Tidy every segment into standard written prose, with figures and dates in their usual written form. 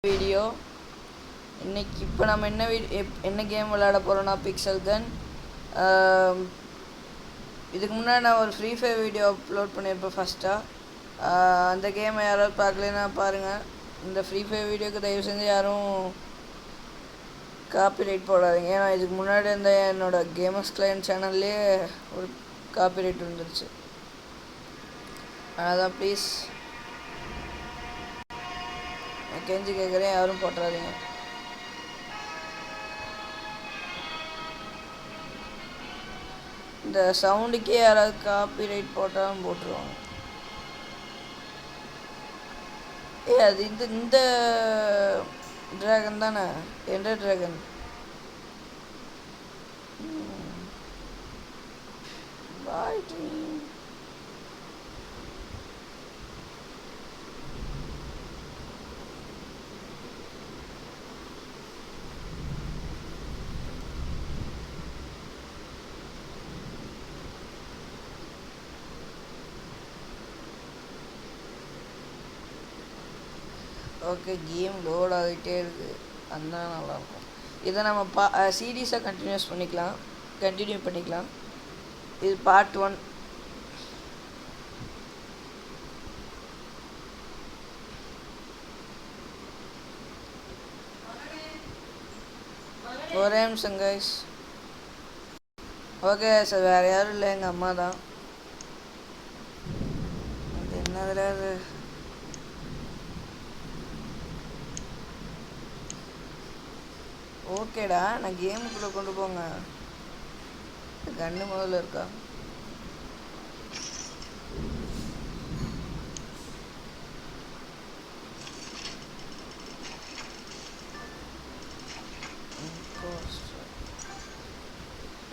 Video. இன்னைக்கு இப்போ நம்ம என்ன கேம் விளையாட போகிறோன்னா பிக்சல் கன். இதுக்கு முன்னாடி நான் ஒரு ஃப்ரீ ஃபயர் வீடியோ அப்லோட் பண்ணியிருப்பேன் ஃபஸ்ட்டாக. அந்த கேமை யாராவது பார்க்கலன்னா பாருங்கள். இந்த ஃப்ரீ ஃபயர் வீடியோக்கு தயவு செஞ்சு யாரும் காப்பிரைட் போடாதீங்க. ஏன்னா இதுக்கு முன்னாடி இருந்த என்னோடய கேமர்ஸ் கிளையன்ட் சேனல்லே ஒரு காப்பிரைட் வந்துருச்சு. அதான் ப்ளீஸ் கெஞ்சி கேட்குறேன், யாரும் போட்டுறாதீங்க. இந்த சவுண்டுக்கே யாராவது காப்பிரைட் போட்டாலும் போட்டுருவாங்க. அது இந்த ட்ராகன் தானே, எந்த ட்ராகன்? பாய். ஓகே, கேம் லோட் ஆகிட்டே இருக்குது, அதுதான் நல்லாயிருக்கும். இதை நம்ம சீரீஸாக கண்டினியூ பண்ணிக்கலாம். இது பார்ட் 1. ஒரே நிமிஷம் கைஸ். ஓகே சார், வேறு யாரும் இல்லை, எங்கள் அம்மா தான். அது என்னதுல அது? ஓகேடா, நான் கேமுக்குள்ளே கொண்டு போங்க. கன்று முதல்ல இருக்கா?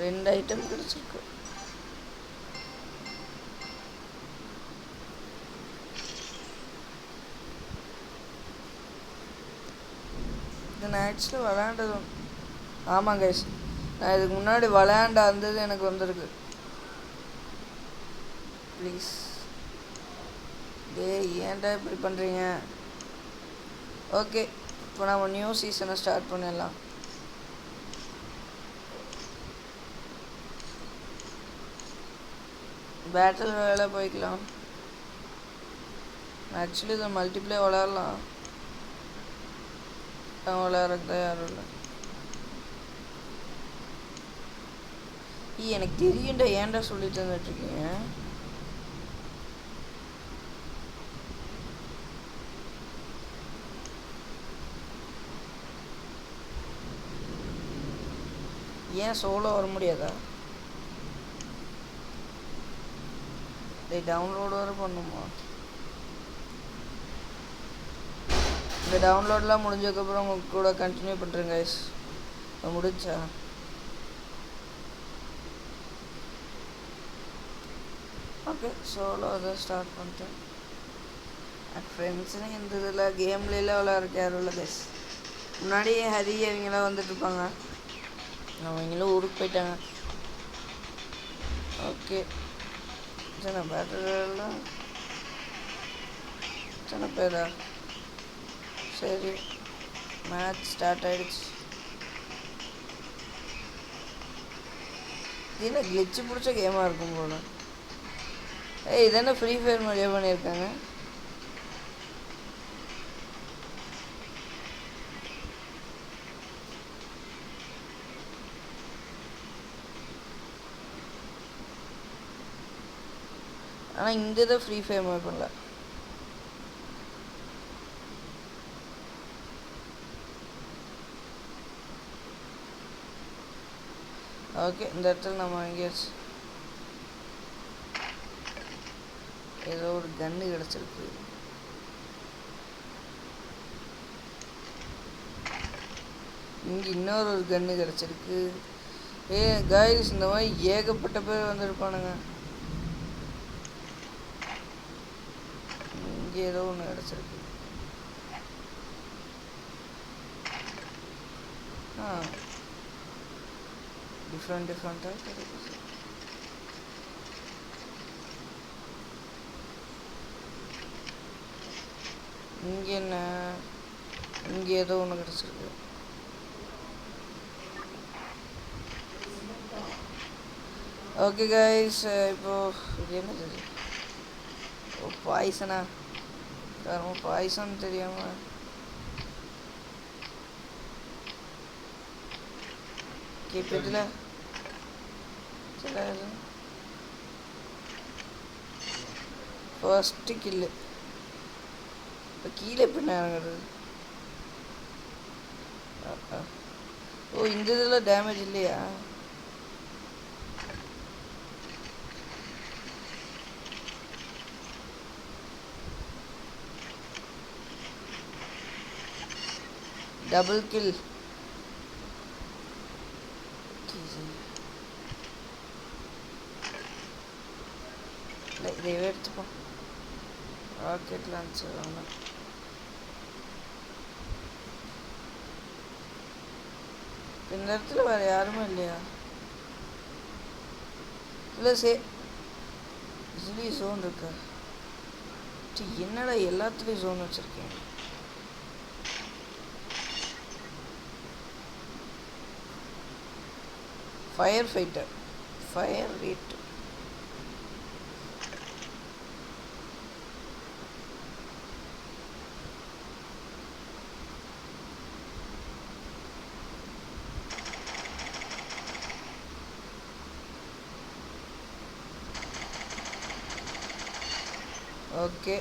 ரெண்டு ஐட்டம் கிடச்சிருக்கு. நான் ஆக்சுவலி விளையாண்டது. ஆமாம் கைஸ், நான் இதுக்கு முன்னாடி விளையாண்ட அந்த இது எனக்கு வந்திருக்கு. ப்ளீஸ் ஏன்டா இப்படி பண்ணுறீங்க? ஓகே, இப்போ நம்ம நியூ சீசனை ஸ்டார்ட் பண்ணிடலாம். பேட்டில் வேலை போய்க்கலாம். ஆக்சுவலி இதை மல்டிப்ளே விளையாடலாம். விளையாடுறது தான் யாரும் இல்லை. எனக்கு தெரியும்டா, ஏன்டா சொல்லி தந்துட்டுருக்கீங்க? ஏன் சோலோ வர முடியாதா? டவுன்லோடு வர பண்ணுமா? இந்த டவுன்லோட்லாம் முடிஞ்சதுக்கப்புறம் உங்க கூட கண்டினியூ பண்ணுறேன் கைஸ். முடிஞ்சா ஓகே, சோலோ அதை ஸ்டார்ட் பண்ணிட்டேன். ஃப்ரெண்ட்ஸுன்னு இந்த இதில் கேம்லாம் விளையாடுறக்கு யாரும் இல்லை கைஸ். முன்னாடியே ஹரி அவங்களாம் வந்துட்டுருப்பாங்க, அவங்களும் ஊருக்கு போயிட்டாங்க. ஓகே, சின்ன பேட்டரிலாம் சின்ன பேரா? சரி, மேட்ச் ஸ்டார்ட் ஆகிடுச்சு. இது கிளிச்சு பிடிச்ச கேமாக இருக்கும் போல. இதென்ன ஃப்ரீ ஃபயர் மாதிரியே பண்ணியிருக்காங்க. ஆனால் இந்த இதை ஃப்ரீ ஃபயர் மாதிரி பண்ணல. ஓகே, இந்த இடத்துல நம்ம எங்கேயாச்சு ஏதோ ஒரு கன்று கிடச்சிருக்கு. இங்கே இன்னொரு கன்று கிடச்சிருக்கு. காய்ஸ், இந்த மாதிரி ஏகப்பட்ட பேர் வந்துருப்பானுங்க. இங்கே ஏதோ ஒன்று கிடச்சிருக்கு. டிஃப்ரெண்ட்டாக கிடைக்குது. இங்கே என்ன இங்கே ஏதோ ஒன்று கிடச்சிருக்கு. ஓகே கைஸ், இப்போது இது என்னது? ஓ, பாய்சனா? பாய்சன் தெரியாமல் இப்போ இதில் ஃபர்ஸ்ட்டு கில்லு. இப்போ கீழே எப்படி இறங்குறது? ஓ, இந்த இதில் டேமேஜ் இல்லையா? Double kill. இதை எடுத்துப்போம். ராக்கெட் லான்ச்சர் வேணும். இந்த இடத்துல வேறு யாருமே இல்லையா? இல்லை இதுலேயும் ஜோன் இருக்கா? என்னடா எல்லாத்துலேயும் ஜோன் வச்சுருக்கேன். Fire fighter, fire rate. Okay,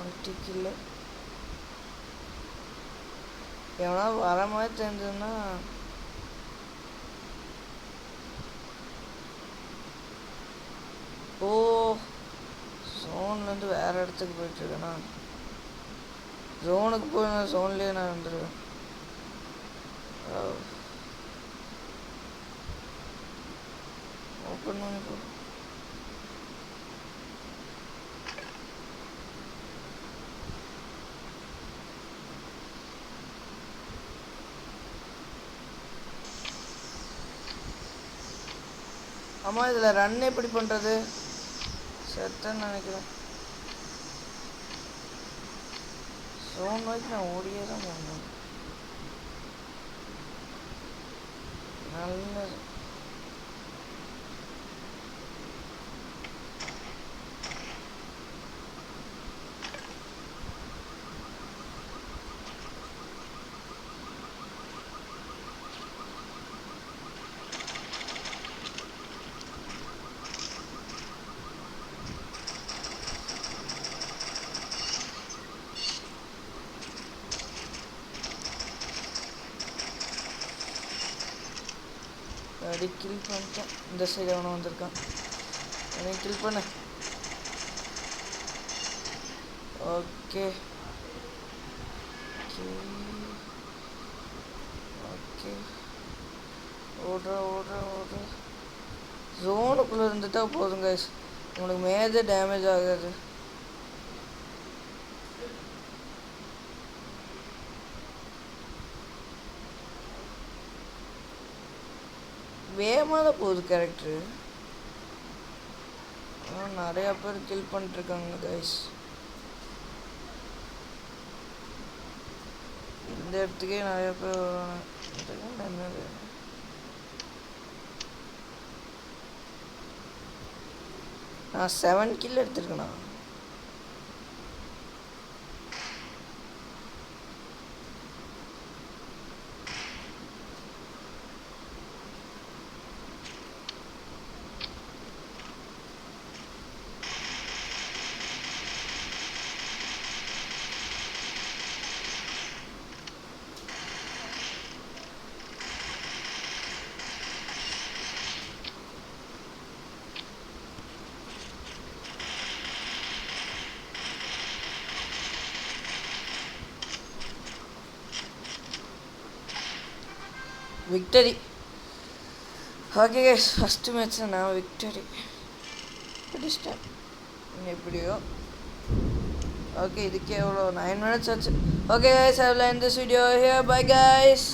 1 கில்லு. எவனா வர மாதிரி தெரிஞ்சதுன்னா ஓ, ஜோன்லேருந்து வேறு இடத்துக்கு போயிட்டுருக்கேண்ணா. ஜோனுக்கு போய் நான் ஜோன்லேயே நான் வந்துடுவேன். ஓப்பன் பண்ணி போ. ஆமாம், இதில் ரன் எப்படி பண்ணுறது? செத்தன்னு நினைக்கிறேன். ஜோன் வரைக்கும் நான் ஓடியே தான் போகணும். நல்லது. அடி கில் பண்ணிட்டேன். இந்த சைடு எவனோ வந்திருக்கான். என்னை கில் பண்ண. ஓகே ஓகே, ஓடுற ஜோனுக்குள்ளே இருந்துட்டா போதுங்க. உங்களுக்கு மேஜர் டேமேஜ் ஆகாது. வேகமாக தான் போகுது கேரக்டரு. நிறையா பேர் கில் பண்ணிட்டுருக்காங்க கைஸ். இந்த இடத்துக்கே நிறையா பேர் வருவாங்க. என்னது நான் 7 கில் எடுத்துருக்கேண்ணா. விக்டரி. ஓகே கைஸ், ஃபஸ்ட்டு மேட்ச்சில் நான் விக்டரி பிடிச்சிட்டேன் எப்படியோ. ஓகே, இதுக்கே எவ்வளோ 9 minutes ஆச்சு. Okay guys, I will end this video here. Bye guys.